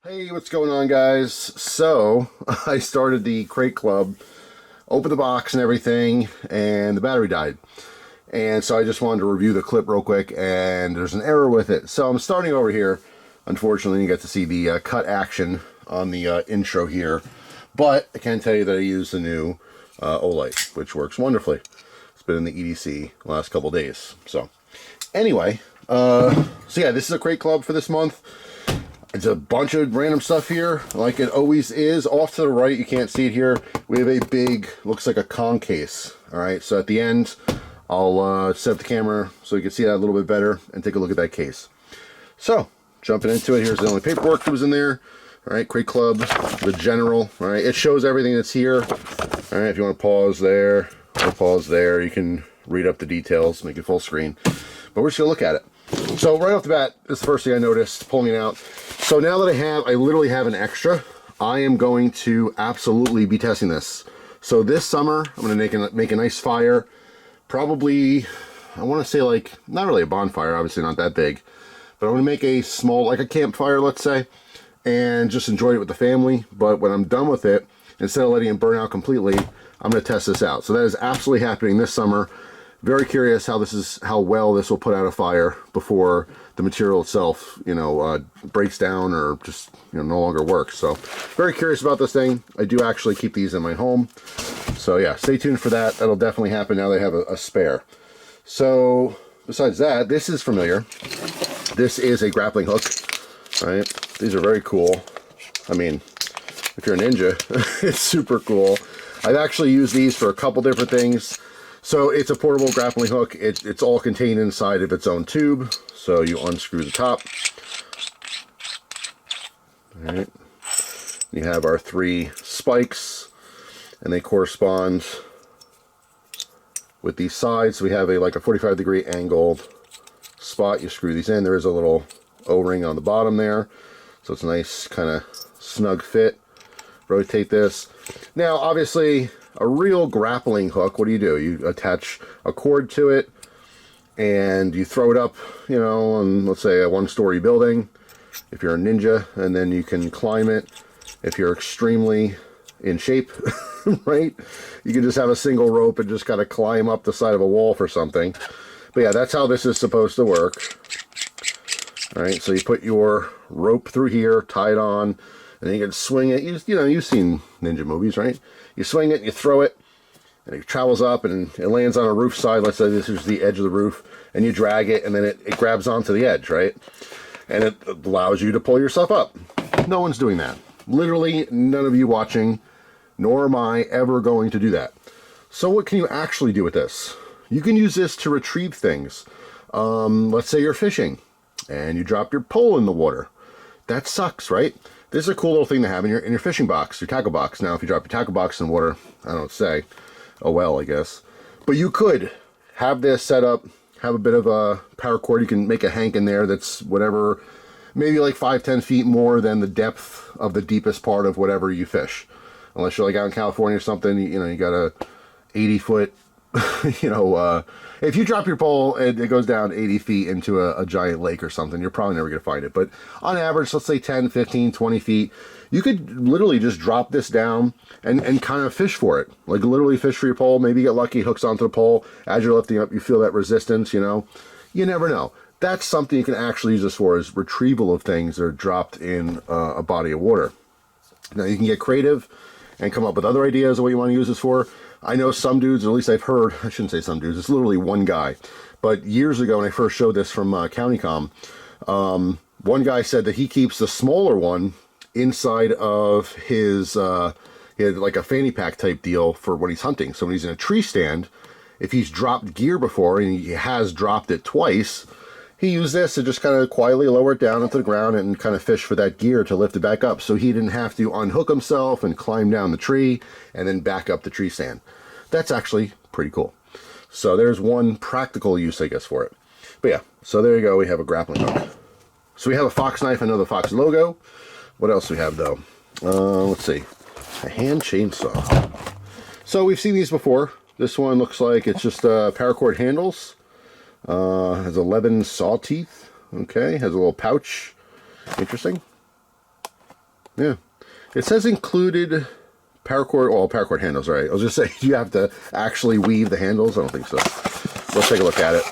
Hey, what's going on, guys? So, I started the crate club, opened the box and everything, and the battery died. And so I just wanted to review the clip real quick, and there's an error with it. So I'm starting over here. Unfortunately, you get to see the cut action on the intro here. But I can tell you that I used the new Olight, which works wonderfully. It's been in the EDC the last couple days. So, anyway, so yeah, this is a crate club for this month. It's a bunch of random stuff here, like it always is. Off to the right, you can't see it here, we have a big, looks like a Kong case. Alright, so at the end, I'll set up the camera so you can see that a little bit better and take a look at that case. So, jumping into it, here's the only paperwork that was in there. Alright, Crate Club, the general. Alright, it shows everything that's here. Alright, if you want to pause there, or pause there, you can read up the details, make it full screen. But we're just going to look at it. So right off the bat, this is the first thing I noticed, pulling it out. So now that I literally have an extra, I am going to absolutely be testing this. So this summer, I'm going to make a nice fire. Probably, I want to say like, not really a bonfire, obviously not that big. But I'm going to make a small, like a campfire, let's say, and just enjoy it with the family. But when I'm done with it, instead of letting it burn out completely, I'm going to test this out. So that is absolutely happening this summer. Very curious how well this will put out a fire before the material itself, breaks down or just, no longer works. So, very curious about this thing. I do actually keep these in my home. So yeah, stay tuned for that. That'll definitely happen now they have a spare. So, besides that, this is familiar. This is a grappling hook, right? These are very cool. I mean, if you're a ninja, it's super cool. I've actually used these for a couple different things. So it's a portable grappling hook. It's all contained inside of its own tube. So you unscrew the top. All right. You have our 3 spikes, and they correspond with these sides. We have like a 45-degree angled spot. You screw these in. There is a little O-ring on the bottom there, so it's a nice kind of snug fit. Rotate this. Now, obviously, a real grappling hook, what do? You attach a cord to it, and you throw it up, on, let's say, a 1-story building, if you're a ninja, and then you can climb it. If you're extremely in shape, right, you can just have a single rope and just kind of climb up the side of a wall for something. But yeah, that's how this is supposed to work. All right, so you put your rope through here, tie it on, and then you can swing it. You've seen ninja movies, right? You swing it, you throw it, and it travels up, and it lands on a roof side. Let's say this is the edge of the roof, and you drag it, and then it grabs onto the edge, right? And it allows you to pull yourself up. No one's doing that. Literally, none of you watching, nor am I ever going to do that. So what can you actually do with this? You can use this to retrieve things. Let's say you're fishing, and you drop your pole in the water. That sucks, right? This is a cool little thing to have in your fishing box, your tackle box. Now, if you drop your tackle box in water, I don't say, oh well, I guess. But you could have this set up, have a bit of a paracord. You can make a hank in there that's whatever, maybe like 5-10 feet more than the depth of the deepest part of whatever you fish. Unless you're like out in California or something, you got a 80-foot, if you drop your pole and it goes down 80 feet into a giant lake or something, you're probably never going to find it. But on average, let's say 10, 15, 20 feet, you could literally just drop this down and kind of fish for it. Like literally fish for your pole. Maybe you get lucky, hooks onto the pole. As you're lifting up, you feel that resistance, You never know. That's something you can actually use this for, is retrieval of things that are dropped in a body of water. Now, you can get creative and come up with other ideas of what you want to use this for. I know some dudes, or at least I've heard, I shouldn't say some dudes, it's literally one guy. But years ago when I first showed this from CountyCom, one guy said that he keeps the smaller one inside of his, he had like a fanny pack type deal for when he's hunting. So when he's in a tree stand, if he's dropped gear before, and he has dropped it twice, he used this to just kind of quietly lower it down into the ground and kind of fish for that gear to lift it back up, so he didn't have to unhook himself and climb down the tree and then back up the tree stand. That's actually pretty cool. So there's one practical use, I guess, for it. But yeah, so there you go. We have a grappling hook. So we have a Fox knife. I know the Fox logo. What else do we have, though? Let's see. A hand chainsaw. So we've seen these before. This one looks like it's just paracord handles. Has 11 saw teeth. Okay, has a little pouch. Interesting. Yeah. It says included paracord, well, paracord handles, right? I was just saying, you have to actually weave the handles? I don't think so. Let's take a look at it.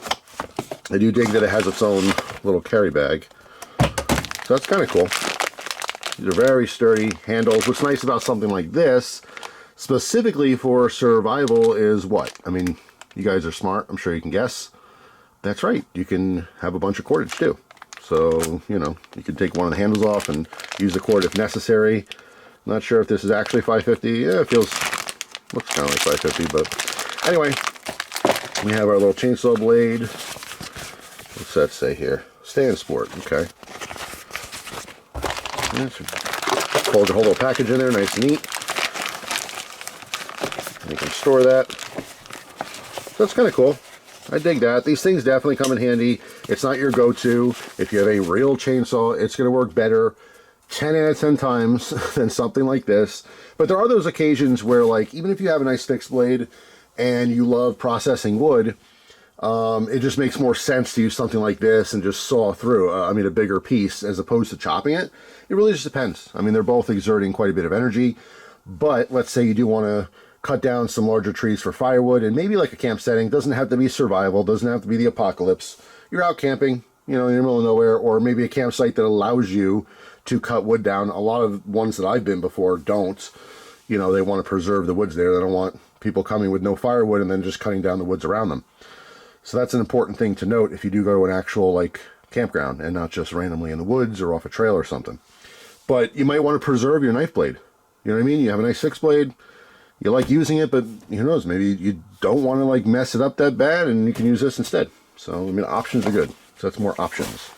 I do dig that it has its own little carry bag. So that's kind of cool. These are very sturdy handles. What's nice about something like this, specifically for survival, is what? I mean, you guys are smart. I'm sure you can guess. That's right. You can have a bunch of cordage too. So, you know, you can take one of the handles off and use the cord if necessary. Not sure if this is actually 550. Yeah, it looks kind of like 550, but anyway, we have our little chainsaw blade. What's that say here? Stand Sport. Okay. Yeah, so hold your whole little package in there, nice and neat. And you can store that. So that's kind of cool. I dig that. These things definitely come in handy. It's not your go-to. If you have a real chainsaw, it's going to work better 10 out of 10 times than something like this. But there are those occasions where, like, even if you have a nice fixed blade and you love processing wood, it just makes more sense to use something like this and just saw through, I mean, a bigger piece as opposed to chopping it. It really just depends. I mean, they're both exerting quite a bit of energy, but let's say you do want to cut down some larger trees for firewood, and maybe like a camp setting. Doesn't have to be survival, doesn't have to be the apocalypse. You're out camping, you know, in the middle of nowhere, or maybe a campsite that allows you to cut wood down. A lot of ones that I've been before don't. You know, they want to preserve the woods there. They don't want people coming with no firewood and then just cutting down the woods around them. So that's an important thing to note if you do go to an actual, like, campground and not just randomly in the woods or off a trail or something. But you might want to preserve your knife blade. You know what I mean? You have a nice fixed blade. You like using it, but who knows, maybe you don't want to, like, mess it up that bad, and you can use this instead. So, I mean, options are good. So that's more options.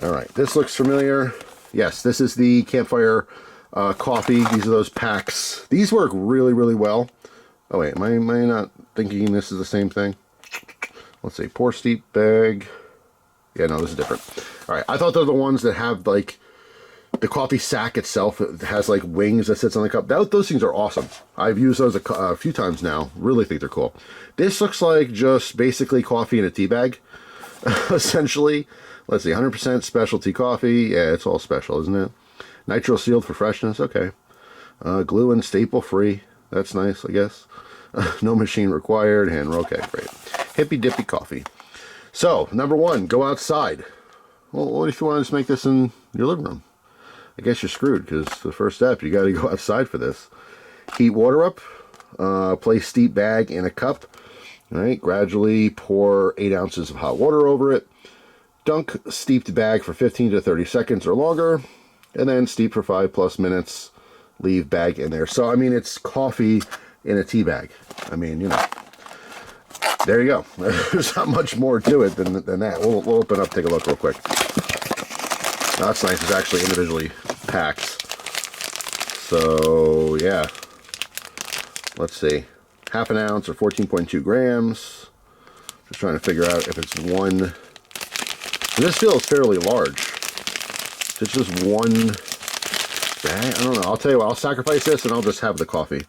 All right, this looks familiar. Yes, this is the campfire coffee. These are those packs. These work really, really well. Oh, wait, am I not thinking this is the same thing? Let's see, pour steep bag. Yeah, no, this is different. All right, I thought they're the ones that have, like, the coffee sack itself. It has, like, wings that sits on the cup. Those things are awesome. I've used those a few times now. Really think they're cool. This looks like just basically coffee in a tea bag, essentially. Let's see, 100% specialty coffee. Yeah, it's all special, isn't it? Nitro sealed for freshness. Okay. Glue and staple free. That's nice, I guess. No machine required. Hand roll. Okay, great. Hippy dippy coffee. So, number one, go outside. Well, what if you want to just make this in your living room? I guess you're screwed, because the first step, you got to go outside for this. Heat water up. Place steep bag in a cup. All right, gradually pour 8 ounces of hot water over it. Dunk steeped bag for 15 to 30 seconds or longer. And then steep for 5+ minutes. Leave bag in there. So, I mean, it's coffee in a tea bag. I mean, you know. There you go. There's not much more to it than that. We'll open up, take a look real quick. Oh, that's nice. It's actually individually packed. So, yeah. Let's see. Half an ounce or 14.2 grams. Just trying to figure out if it's one. This feels fairly large. It's just one bag. I don't know. I'll tell you what. I'll sacrifice this and I'll just have the coffee.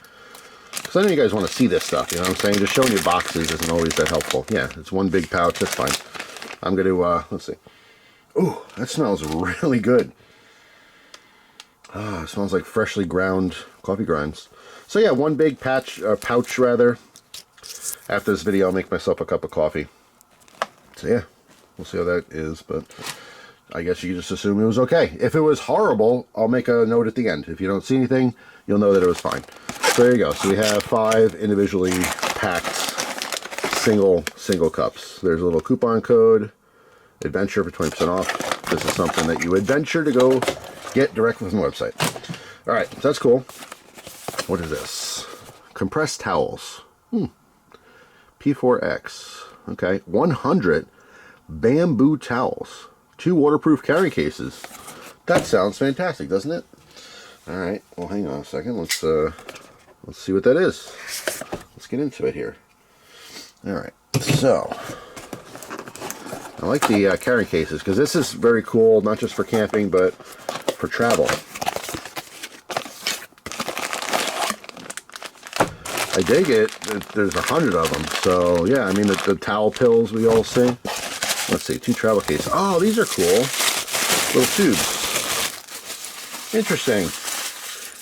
Because I know you guys want to see this stuff, you know what I'm saying? Just showing you boxes isn't always that helpful. Yeah, it's one big pouch, that's fine. I'm going to, let's see. Ooh, that smells really good. Ah, it smells like freshly ground coffee grinds. So yeah, one big pouch. After this video, I'll make myself a cup of coffee. So yeah, we'll see how that is, but I guess you can just assume it was okay. If it was horrible, I'll make a note at the end. If you don't see anything, you'll know that it was fine. So there you go. So we have 5 individually packed single cups. There's a little coupon code, adventure, for 20% off. This is something that you adventure to go get directly from the website. All right, so that's cool. What is this? Compressed towels. P4X. Okay, 100 bamboo towels. 2 waterproof carry cases. That sounds fantastic, doesn't it? All right. Well, hang on a second. Let's see what that is. Let's get into it here. All right. So, I like the carry cases because this is very cool, not just for camping, but for travel. I dig it. There's 100 of them. So, yeah, I mean, the towel pills we all see. Let's see, 2 travel cases. Oh, these are cool. Little tubes. Interesting.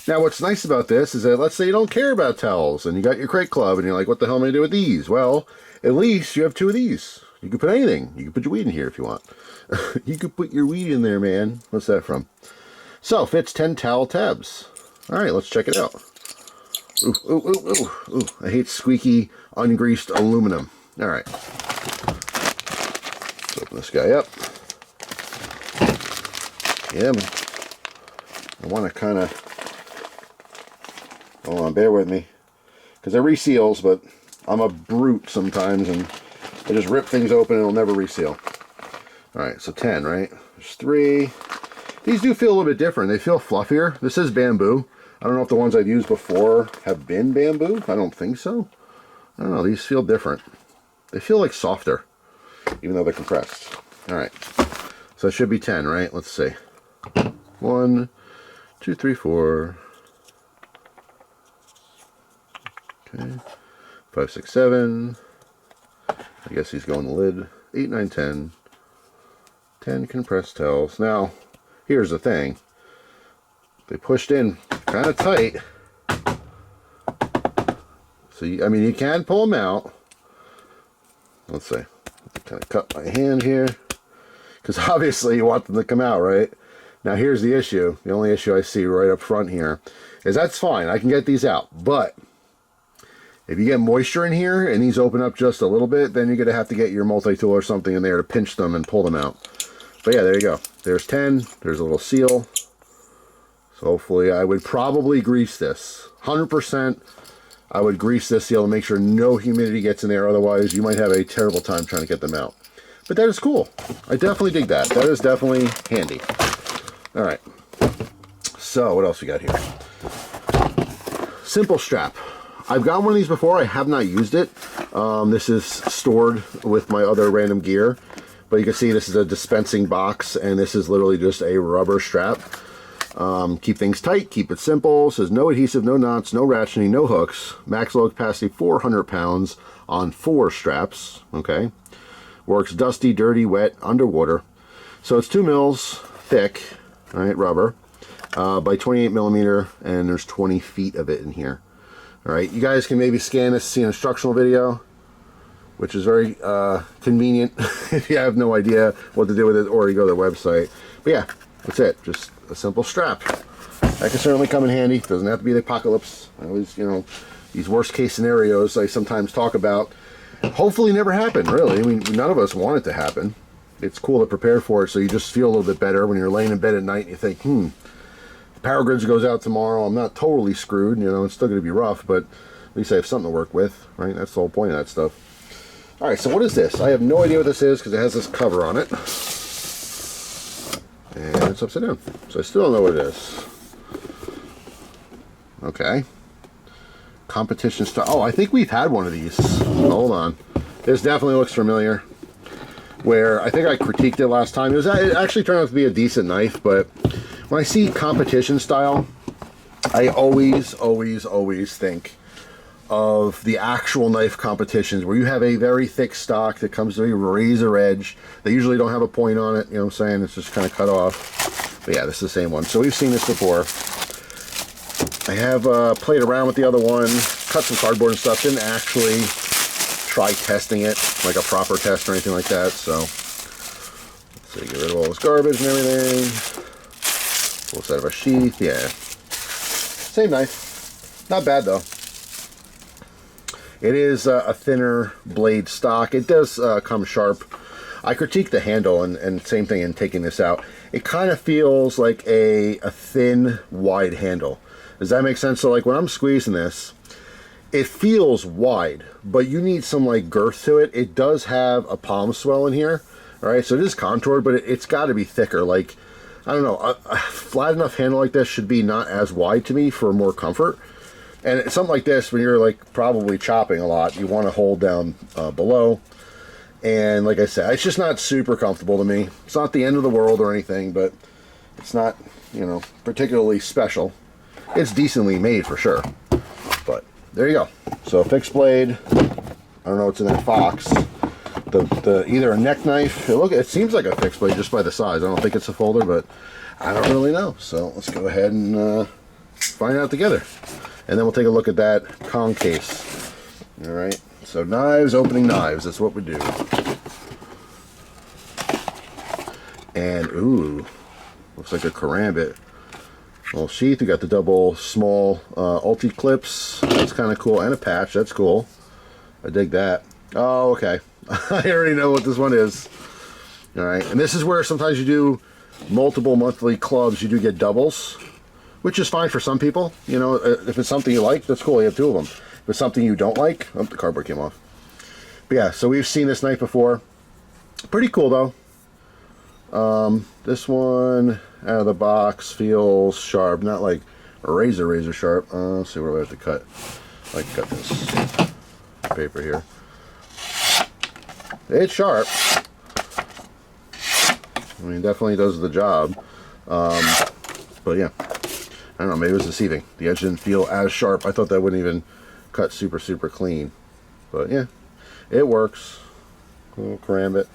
Now, what's nice about this is that, let's say you don't care about towels, and you got your crate club, and you're like, what the hell am I going to do with these? Well, at least you have 2 of these. You can put anything. You can put your weed in here if you want. You could put your weed in there, man. What's that from? So, fits 10 towel tabs. All right, let's check it out. Ooh, ooh, ooh, ooh, ooh. I hate squeaky, ungreased aluminum. All right. Let's open this guy up. Yeah, man. I want to kind of... Hold on, bear with me. Because it reseals, but I'm a brute sometimes, and I just rip things open and it'll never reseal. Alright, so 10, right? There's 3. These do feel a little bit different. They feel fluffier. This is bamboo. I don't know if the ones I've used before have been bamboo. I don't think so. I don't know. These feel different. They feel like softer, even though they're compressed. Alright, so it should be 10, right? Let's see. 1, 2, 3, 4. Okay. 5, 6, 7. I guess he's going the lid. 8, 9, 10. 10 compressed towels. Now, here's the thing. They pushed in kind of tight. So, I mean, you can pull them out. Let's see. Kind of cut my hand here. Because obviously you want them to come out, right? Now, here's the issue. The only issue I see right up front here is that's fine. I can get these out. But if you get moisture in here and these open up just a little bit, then you're going to have to get your multi-tool or something in there to pinch them and pull them out. But yeah, there you go. There's 10. There's a little seal. So hopefully I would probably grease this. 100% I would grease this seal to make sure no humidity gets in there. Otherwise, you might have a terrible time trying to get them out. But that is cool. I definitely dig that. That is definitely handy. All right. So what else we got here? Simple strap. I've got one of these before. I have not used it. This is stored with my other random gear. But you can see this is a dispensing box, and this is literally just a rubber strap. Keep things tight, keep it simple. Says no adhesive, no knots, no ratcheting, no hooks. Max load capacity 400 pounds on 4 straps. Okay. Works dusty, dirty, wet, underwater. So it's 2 mils thick, all right, rubber, by 28 millimeter, and there's 20 feet of it in here. All right, you guys can maybe scan this, see an instructional video, which is very convenient if you have no idea what to do with it, or you go to the website. But yeah, that's it. Just a simple strap. That can certainly come in handy. Doesn't have to be the apocalypse. I always, you know, these worst case scenarios I sometimes talk about hopefully never happen, really. I mean, none of us want it to happen. It's cool to prepare for it, so you just feel a little bit better when you're laying in bed at night and you think, the power grid goes out tomorrow, I'm not totally screwed, you know, it's still going to be rough, but at least I have something to work with, right? That's the whole point of that stuff. Alright, so what is this? I have no idea what this is because it has this cover on it. And it's upside down. So I still don't know what it is. Okay. Competition style. Oh, I think we've had one of these. Hold on. This definitely looks familiar. Where I think I critiqued it last time. It actually turned out to be a decent knife, but when I see competition style, I always think of the actual knife competitions where you have a very thick stock that comes to a razor edge. They usually don't have a point on it, you know what I'm saying? It's just kind of cut off. But yeah, this is the same one. So we've seen this before. I have played around with the other one, cut some cardboard and stuff. Didn't actually try testing it, like a proper test or anything like that. So let's see, get rid of all this garbage and everything. Pull this out of a sheath. Yeah, same knife. Not bad though. It is a thinner blade stock. It does come sharp. I critique the handle, and same thing in taking this out. It kind of feels like a thin, wide handle. Does that make sense? So like when I'm squeezing this, it feels wide, but you need some like girth to it. It does have a palm swell in here, all right? So it is contoured, but it's got to be thicker. Like, I don't know, a flat enough handle like this should be not as wide to me for more comfort. And something like this, when you're like probably chopping a lot, you want to hold down below. And like I said, it's just not super comfortable to me. It's not the end of the world or anything, but it's not, you know, particularly special. It's decently made for sure. But there you go. So fixed blade. I don't know what's in that box. The either a neck knife. It seems like a fixed blade just by the size. I don't think it's a folder, but I don't really know. So let's go ahead and find out together. And then we'll take a look at that Kong case. All right. So knives, opening knives. That's what we do. And, ooh, looks like a Karambit. Little sheath. We got the double small ulti clips. That's kind of cool. And a patch. That's cool. I dig that. Oh, okay. I already know what this one is. All right. And this is where sometimes you do multiple monthly clubs. You do get doubles, which is fine for some people. You know, if it's something you like, that's cool. You have two of them. If it's something you don't like, oh, the cardboard came off. But yeah, so we've seen this knife before. Pretty cool, though. This one out of the box feels sharp, not like razor sharp. Let's see, what do I have to cut? I like to cut this paper here. It's sharp. I mean, definitely does the job. But yeah, I don't know, maybe it was deceiving. The edge didn't feel as sharp. I thought that wouldn't even cut super clean. But yeah, it works. Cool Karambit.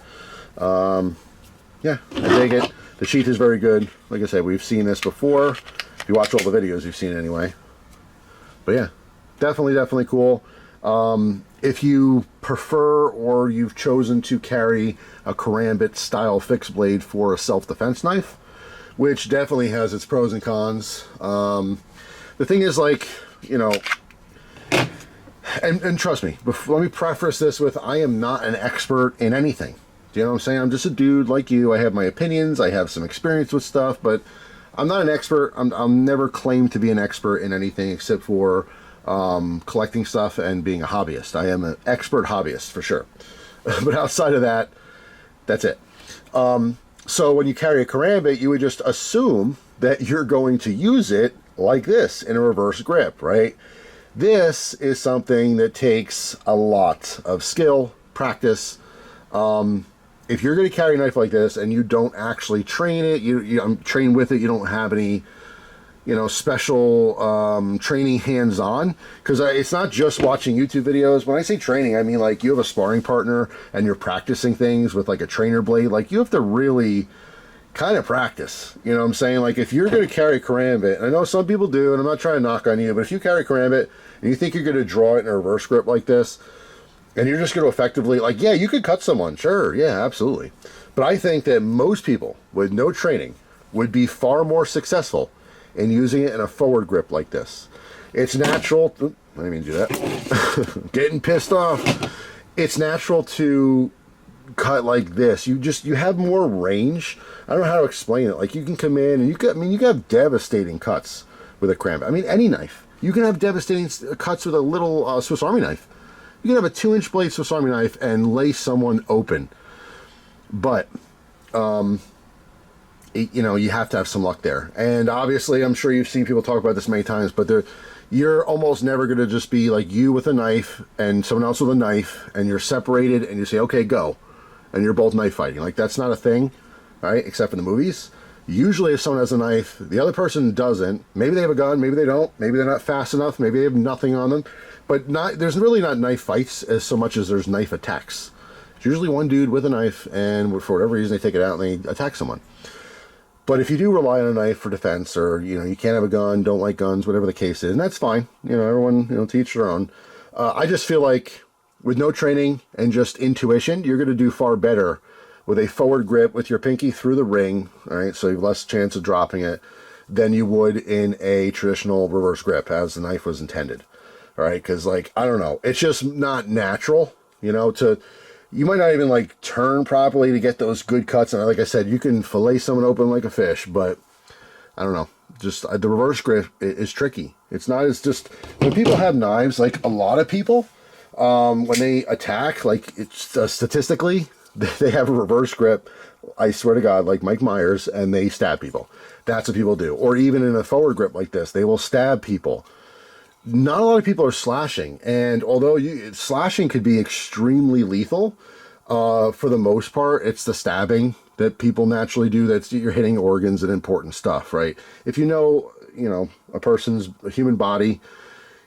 Yeah, I dig it. The sheath is very good. Like I said, we've seen this before. If you watch all the videos, you've seen it anyway. But yeah, definitely cool. If you prefer or you've chosen to carry a Karambit style fixed blade for a self-defense knife, which definitely has its pros and cons. The thing is, like, you know, and trust me, let me preface this with, I am not an expert in anything. Do you know what I'm saying? I'm just a dude like you. I have my opinions. I have some experience with stuff, but I'm not an expert. I'll never claim to be an expert in anything except for collecting stuff and being a hobbyist. I am an expert hobbyist for sure. But outside of that, that's it. So when you carry a Karambit, you would just assume that you're going to use it like this in a reverse grip, right? This is something that takes a lot of skill, practice. If you're going to carry a knife like this and you don't actually train it, you train with it, you don't have any, you know, special training hands-on, because it's not just watching YouTube videos. When I say training, I mean like you have a sparring partner and you're practicing things with like a trainer blade. Like you have to really kind of practice, you know what I'm saying? Like if you're going to carry Karambit, and I know some people do, and I'm not trying to knock on you, but if you carry Karambit and you think you're going to draw it in a reverse grip like this, and you're just going to effectively, like, yeah, you could cut someone, sure, yeah, absolutely. But I think that most people with no training would be far more successful in using it in a forward grip like this. It's natural, I didn't mean to do that. Getting pissed off. It's natural to cut like this. You have more range. I don't know how to explain it. Like you can come in and you can have devastating cuts with a Karambit. I mean, any knife. You can have devastating cuts with a little Swiss Army knife. You can have a 2-inch blade Swiss Army knife and lay someone open. But, you know, you have to have some luck there. And obviously, I'm sure you've seen people talk about this many times, but you're almost never going to just be like you with a knife and someone else with a knife, and you're separated and you say, okay, go. And you're both knife fighting. Like, that's not a thing, right? Except in the movies. Usually if someone has a knife, the other person doesn't. Maybe they have a gun, maybe they don't. Maybe they're not fast enough, maybe they have nothing on them. But there's really not knife fights as so much as there's knife attacks. It's usually one dude with a knife, and for whatever reason they take it out and they attack someone. But if you do rely on a knife for defense, or, you know, you can't have a gun, don't like guns, whatever the case is, and that's fine. You know, everyone, you know, to each their own. I just feel like with no training and just intuition, you're going to do far better with a forward grip with your pinky through the ring, all right, so you have less chance of dropping it, than you would in a traditional reverse grip as the knife was intended. All right, because, like, I don't know, it's just not natural, you know, you might not even, like, turn properly to get those good cuts. And like I said, you can fillet someone open like a fish, but I don't know, just the reverse grip is tricky. It's not, it's just, when people have knives, like a lot of people, when they attack, like, it's statistically, they have a reverse grip, I swear to God, like Mike Myers, and they stab people. That's what people do. Or even in a forward grip like this, they will stab people. Not a lot of people are slashing, and although slashing could be extremely lethal, for the most part, it's the stabbing that people naturally do. That's, you're hitting organs and important stuff, right? If you know a human body,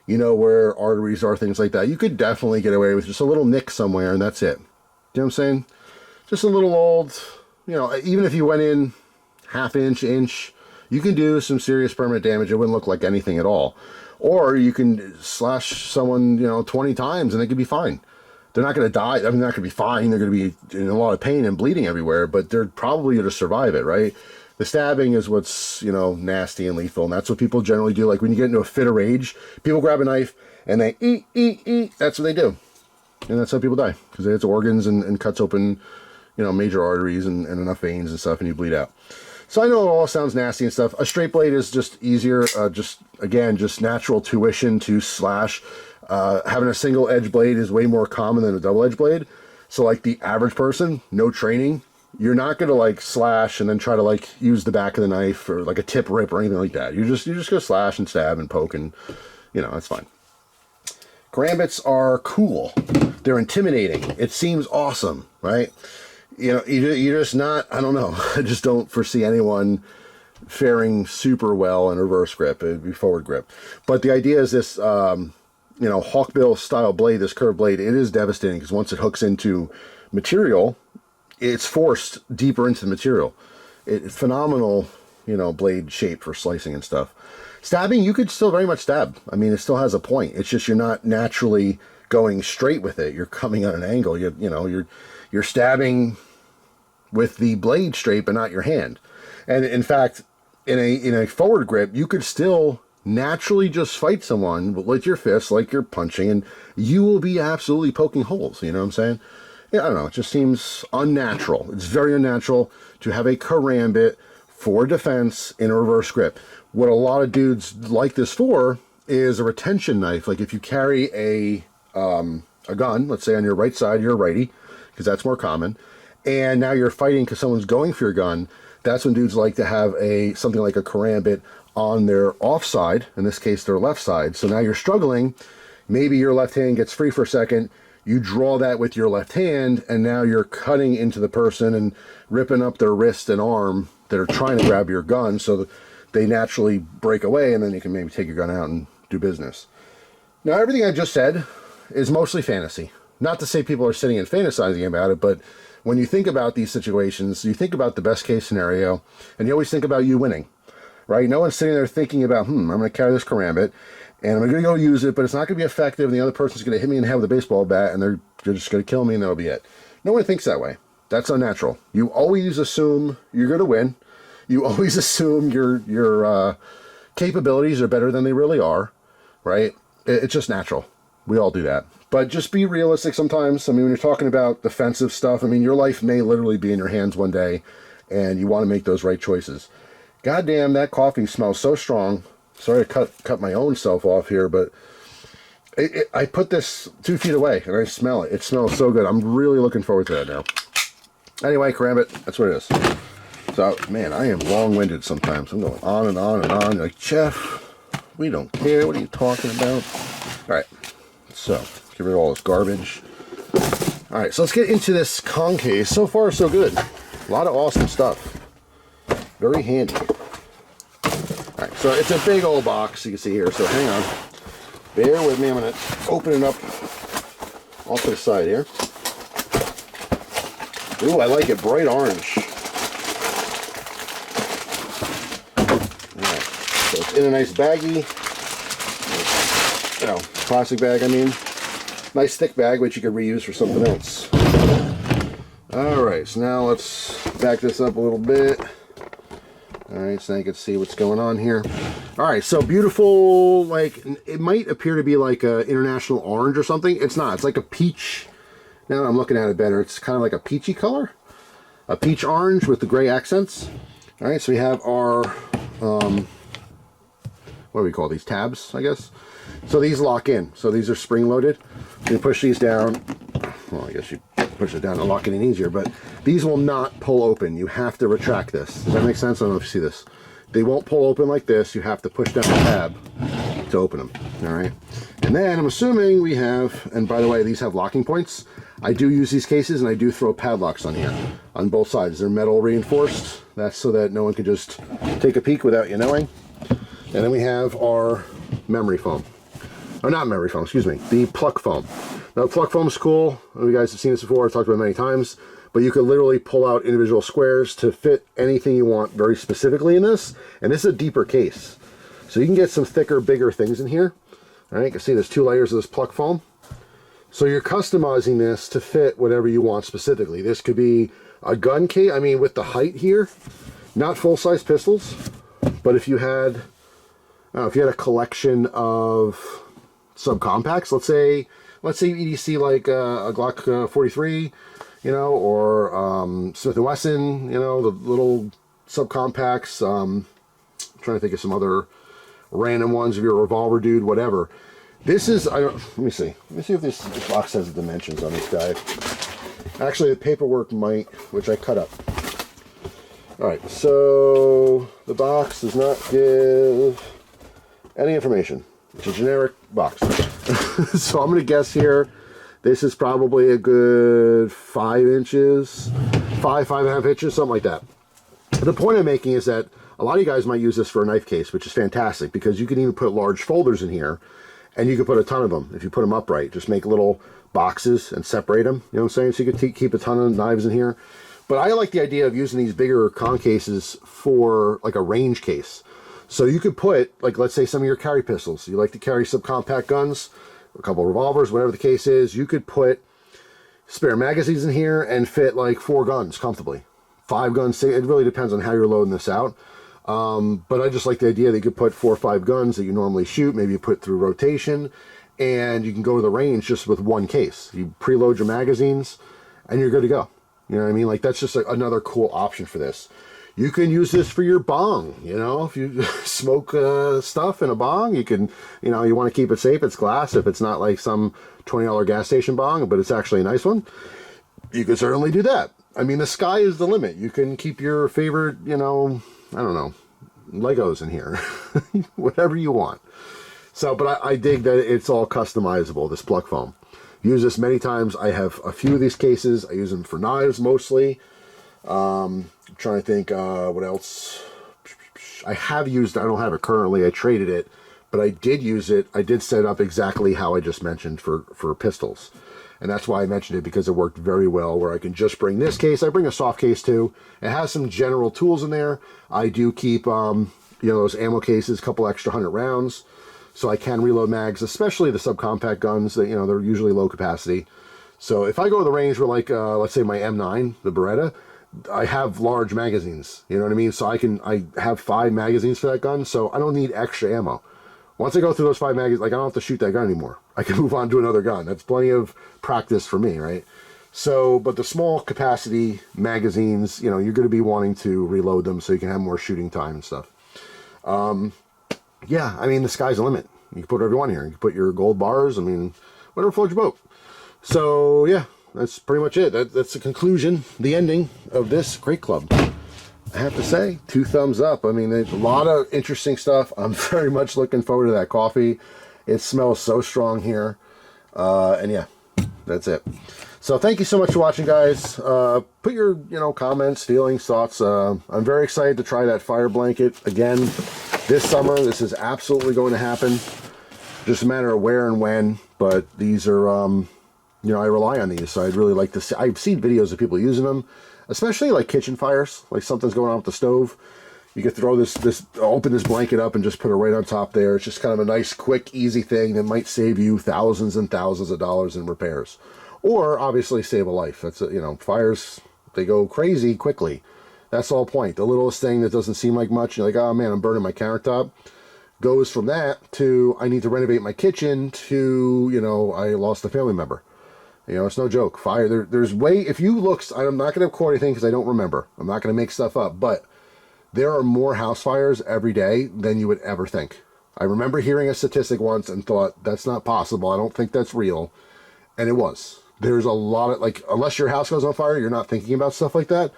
you know where arteries are, things like that, you could definitely get away with just a little nick somewhere, and that's it. You know what I'm saying? Just a little old, you know, even if you went in half inch, you can do some serious permanent damage. It wouldn't look like anything at all. Or you can slash someone, you know, 20 times and they could be fine. They're not going to die. I mean, they're not going to be fine. They're going to be in a lot of pain and bleeding everywhere, but they're probably going to survive it, right? The stabbing is what's, you know, nasty and lethal, and that's what people generally do. Like when you get into a fit of rage, people grab a knife and they eat. That's what they do. And that's how people die, because it hits organs and cuts open, you know, major arteries and enough veins and stuff, and you bleed out. So I know it all sounds nasty and stuff. A straight blade is just easier, just natural tuition to slash. Having a single edge blade is way more common than a double edge blade. So like the average person, no training, you're not going to like slash and then try to like use the back of the knife or like a tip rip or anything like that. You're just going to slash and stab and poke, and, you know, that's fine. Karambits are cool. They're intimidating. It seems awesome, right? You know, you're just not, I don't know. I just don't foresee anyone faring super well in reverse grip. It'd be forward grip. But the idea is this, you know, hawkbill style blade, this curved blade, it is devastating because once it hooks into material, it's forced deeper into the material. Phenomenal, you know, blade shape for slicing and stuff. Stabbing, you could still very much stab. I mean, it still has a point. It's just you're not naturally going straight with it. You're coming at an angle. You're stabbing with the blade straight, but not your hand. And in fact, in a forward grip, you could still naturally just fight someone with your fists like you're punching, and you will be absolutely poking holes. You know what I'm saying? Yeah, I don't know. It just seems unnatural. It's very unnatural to have a karambit for defense in a reverse grip. What a lot of dudes like this for is a retention knife. Like if you carry a gun, let's say on your right side, you're a righty, because that's more common, and now you're fighting because someone's going for your gun. That's when dudes like to have something like a karambit on their off side, in this case their left side. So now you're struggling, maybe your left hand gets free for a second, you draw that with your left hand, and now you're cutting into the person and ripping up their wrist and arm that are trying to grab your gun, so that they naturally break away, and then you can maybe take your gun out and do business. Now everything I just said is mostly fantasy. Not to say people are sitting and fantasizing about it, but when you think about these situations, you think about the best case scenario, and you always think about you winning, right? No one's sitting there thinking about, I'm going to carry this karambit, and I'm going to go use it, but it's not going to be effective, and the other person's going to hit me in the head with a baseball bat, and they're just going to kill me, and that'll be it. No one thinks that way. That's unnatural. You always assume you're going to win. You always assume your capabilities are better than they really are, right? It's just natural. We all do that. But just be realistic sometimes. I mean, when you're talking about defensive stuff, I mean, your life may literally be in your hands one day, and you want to make those right choices. Goddamn, that coffee smells so strong. Sorry to cut my own self off here, but I put this 2 feet away, and I smell it. It smells so good. I'm really looking forward to that now. Anyway, Karambit, that's what it is. So, man, I am long-winded sometimes. I'm going on and on and on. You're like, Jeff, we don't care. What are you talking about? All right, so get rid of all this garbage. All right, so let's get into this Kong case. So far, so good. A lot of awesome stuff. Very handy. All right, so it's a big old box, you can see here. So hang on. Bear with me. I'm going to open it up off to the side here. Ooh, I like it bright orange. Alright, so it's in a nice baggie. You know, plastic bag, I mean. Nice thick bag, which you could reuse for something else. Alright, so now let's back this up a little bit. Alright, so now you can see what's going on here. Alright, so beautiful, like, it might appear to be like a international orange or something. It's not. It's like a peach. Now that I'm looking at it better, it's kind of like a peachy color. A peach orange with the gray accents. Alright, so we have our, what do we call these? Tabs, I guess. So these lock in. So these are spring-loaded. You push these down. Well, I guess you push it down to lock it in easier, but these will not pull open. You have to retract this. Does that make sense? I don't know if you see this. They won't pull open like this. You have to push down the tab to open them. Alright. And then I'm assuming we have, and by the way, these have locking points. I do use these cases, and I do throw padlocks on here on both sides. They're metal reinforced. That's so that no one can just take a peek without you knowing. And then we have our memory foam. Or not memory foam, excuse me. The pluck foam. Now, pluck foam is cool. You guys have seen this before. I've talked about it many times. but you could literally pull out individual squares to fit anything you want very specifically in this. And this is a deeper case, so you can get some thicker, bigger things in here. All right, you can see there's 2 layers of this pluck foam. So you're customizing this to fit whatever you want specifically. This could be a gun case, I mean, with the height here, not full-size pistols, but if you had a collection of subcompacts, let's say EDC like a Glock 43, you know, or Smith & Wesson, you know, the little subcompacts. I'm trying to think of some other random ones. If you're a revolver dude, whatever. This is, let me see if this box has the dimensions on this guy. Actually, the paperwork might, which I cut up. All right, so the box does not give any information. It's a generic box. So I'm going to guess here, this is probably a good 5 inches, 5.5 inches, something like that. The point I'm making is that a lot of you guys might use this for a knife case, which is fantastic because you can even put large folders in here, and you can put a ton of them if you put them upright. Just make little boxes and separate them, you know what I'm saying? So you can keep a ton of knives in here. But I like the idea of using these bigger con cases for like a range case. So you could put, like, let's say some of your carry pistols. You like to carry subcompact guns, a couple of revolvers, whatever the case is. You could put spare magazines in here and fit like 4 guns comfortably. 5 guns, it really depends on how you're loading this out. But I just like the idea that you could put 4 or 5 guns that you normally shoot, maybe you put through rotation, and you can go to the range just with 1 case. You preload your magazines, and you're good to go. You know what I mean? Like, that's just another cool option for this. You can use this for your bong, you know, if you smoke stuff in a bong, you can, you know, you want to keep it safe, it's glass, if it's not like some $20 gas station bong, but it's actually a nice one, you can certainly do that. I mean, the sky is the limit. You can keep your favorite, you know, I don't know, Legos in here, whatever you want. So, but I dig that it's all customizable, this pluck foam. Use this many times. I have a few of these cases. I use them for knives mostly. I'm trying to think what else. I have used, I don't have it currently, I traded it, but I did use it. I did set it up exactly how I just mentioned for pistols. And that's why I mentioned it, because it worked very well, where I can just bring this case. I bring a soft case too. It has some general tools in there. I do keep, you know, those ammo cases, a couple extra 100 rounds. So I can reload mags, especially the subcompact guns that, you know, they're usually low capacity. So if I go to the range where, like, let's say my M9, the Beretta, I have large magazines, you know what I mean? So I have 5 magazines for that gun, so I don't need extra ammo. Once I go through those 5 magazines, like, I don't have to shoot that gun anymore. I can move on to another gun. That's plenty of practice for me, right? So, but the small capacity magazines, you know, you're going to be wanting to reload them so you can have more shooting time and stuff. Yeah, I mean, the sky's the limit. You can put whatever you want here. You can put your gold bars, I mean, whatever floats your boat. So, yeah, that's pretty much it. That's the conclusion, the ending of this Crate Club. I have to say, 2 thumbs up. I mean, there's a lot of interesting stuff. I'm very much looking forward to that coffee. It smells so strong here. And yeah, that's it. So thank you so much for watching, guys. Put your, you know, comments, feelings, thoughts. I'm very excited to try that fire blanket again this summer. This is absolutely going to happen. Just a matter of where and when. But these are, you know, I rely on these. So I'd really like to see. I've seen videos of people using them, especially like kitchen fires, like something's going on with the stove. You could throw open this blanket up and just put it right on top there. It's just kind of a nice, quick, easy thing that might save you thousands and thousands of dollars in repairs. Or obviously save a life. That's, you know, fires, they go crazy quickly. That's the whole point. The littlest thing that doesn't seem like much, you're like, oh man, I'm burning my countertop, goes from that to I need to renovate my kitchen to, you know, I lost a family member. You know, it's no joke. Fire, there's way, if you look, I'm not going to quote anything because I don't remember. I'm not going to make stuff up, but there are more house fires every day than you would ever think. I remember hearing a statistic once and thought, that's not possible. I don't think that's real. And it was. There's a lot of, like, unless your house goes on fire, you're not thinking about stuff like that.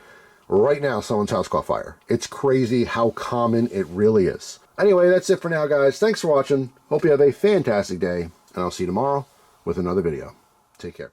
Right now, someone's house caught fire. It's crazy how common it really is. Anyway, that's it for now, guys. Thanks for watching. Hope you have a fantastic day, and I'll see you tomorrow with another video. Take care.